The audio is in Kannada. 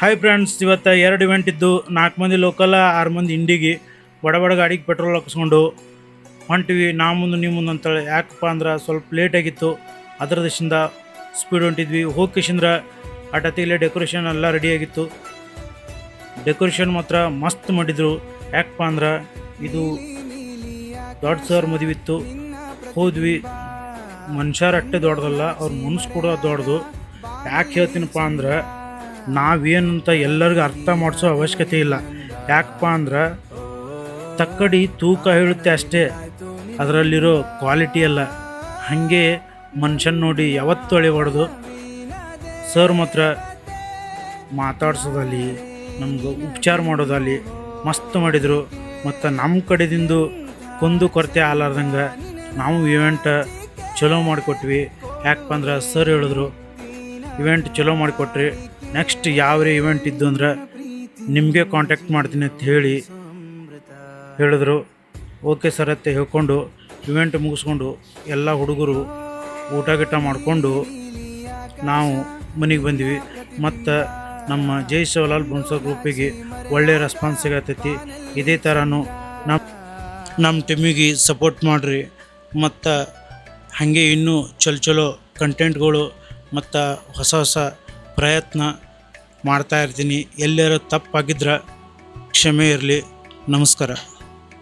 ಹಾಯ್ ಫ್ರೆಂಡ್ಸ್, ಇವತ್ತು 2 ಇವೆಂಟ್ ಇದ್ದು 4 ಮಂದಿ ಲೋಕಲ್ 6 ಮಂದಿ ಇಂಡಿಗೆ ಬಡ ಗಾಡಿಗೆ ಪೆಟ್ರೋಲ್ ಹಾಕಿಸ್ಕೊಂಡು ಹೊಂಟಿವಿ. ನಾ ಮುಂದೆ ನೀವು ಮುಂದೆ ಅಂತೇಳಿ. ಯಾಕಪ್ಪ ಅಂದ್ರೆ ಸ್ವಲ್ಪ ಲೇಟ್ ಆಗಿತ್ತು, ಅದರ ದೇಶದಿಂದ ಸ್ಪೀಡ್ ಹೊಂಟಿದ್ವಿ. ಹೋಗಿಸಿಂದ್ರೆ ಅಟತಿಲೆ ಡೆಕೋರೇಷನ್ ಎಲ್ಲ ರೆಡಿಯಾಗಿತ್ತು. ಡೆಕೋರೇಷನ್ ಮಾತ್ರ ಮಸ್ತ್ ಮಾಡಿದ್ರು. ಯಾಕಪ್ಪ ಅಂದ್ರೆ ಇದು ದೊಡ್ಡ ಸರ್ ಮದುವೆ ಇತ್ತು. ಹೋದ್ವಿ, ಮನುಷ್ಯರು ಅಟ್ಟೆ ದೊಡ್ಡದಲ್ಲ, ಅವ್ರ ಮನಸ್ಸು ಕೂಡ ದೊಡ್ಡದು. ಯಾಕೆ ಹೇಳ್ತೀನಪ್ಪ ಅಂದ್ರೆ ನಾವೇನಂತ ಎಲ್ಲರಿಗೂ ಅರ್ಥ ಮಾಡಿಸೋ ಅವಶ್ಯಕತೆ ಇಲ್ಲ. ಯಾಕಪ್ಪ ಅಂದ್ರೆ ತಕ್ಕಡಿ ತೂಕ ಹೇಳುತ್ತೆ ಅಷ್ಟೇ, ಅದರಲ್ಲಿರೋ ಕ್ವಾಲಿಟಿ ಅಲ್ಲ. ಹಾಗೆ ಮನುಷ್ಯನ ನೋಡಿ ಯಾವತ್ತೂ ಅಳಿಬಾರ್ದು. ಸರ್ ಮಾತ್ರ ಮಾತಾಡ್ಸೋದಲ್ಲಿ, ನಮ್ಗೆ ಉಪಚಾರ ಮಾಡೋದಲ್ಲಿ ಮಸ್ತ್ ಮಾಡಿದರು. ಮತ್ತು ನಮ್ಮ ಕಡೆದಿಂದ ಕುಂದು ಕೊರತೆ ಆಲಾರ್ದಂಗೆ ನಾವು ಇವೆಂಟ್ ಚಲೋ ಮಾಡಿಕೊಟ್ವಿ. ಯಾಕಪ್ಪ ಅಂದ್ರೆ ಸರ್ ಹೇಳಿದ್ರು ಇವೆಂಟ್ ಚಲೋ ಮಾಡಿಕೊಟ್ರಿ, ನೆಕ್ಸ್ಟ್ ಯಾವ್ರೇ ಇವೆಂಟ್ ಇದ್ದು ಅಂದ್ರೆ ನಿಮಗೆ ಕಾಂಟ್ಯಾಕ್ಟ್ ಮಾಡ್ತೀನಿ ಅಂತ ಹೇಳಿದ್ರು. ಓಕೆ ಸರ್ ಅಂತ ಹೇಳ್ಕೊಂಡು ಇವೆಂಟ್ ಮುಗಿಸ್ಕೊಂಡು ಎಲ್ಲ ಹುಡುಗರು ಊಟ ಗಿಟ ಮಾಡಿಕೊಂಡು ನಾವು ಮನೆಗೆ ಬಂದ್ವಿ. ಮತ್ತು ನಮ್ಮ ಜೈ ಶಿವಲಾಲ್ ಬನ್ಸೋ ಗ್ರೂಪಿಗೆ ಒಳ್ಳೆಯ ರೆಸ್ಪಾನ್ಸ್ ಸಿಗತೈತಿ. ಇದೇ ಥರನೂ ನಮ್ಮ ಟೀಮಿಗೆ ಸಪೋರ್ಟ್ ಮಾಡಿರಿ. ಮತ್ತು ಹಾಗೆ ಇನ್ನೂ ಚಲೋ ಕಂಟೆಂಟ್ಗಳು ಮತ್ತು ಹೊಸ ಪ್ರಯತ್ನ ಮಾಡ್ತಾಯಿರ್ತೀನಿ. ಎಲ್ಲರೂ ತಪ್ಪಾಗಿದ್ರೆ ಕ್ಷಮೆ ಇರಲಿ. ನಮಸ್ಕಾರ.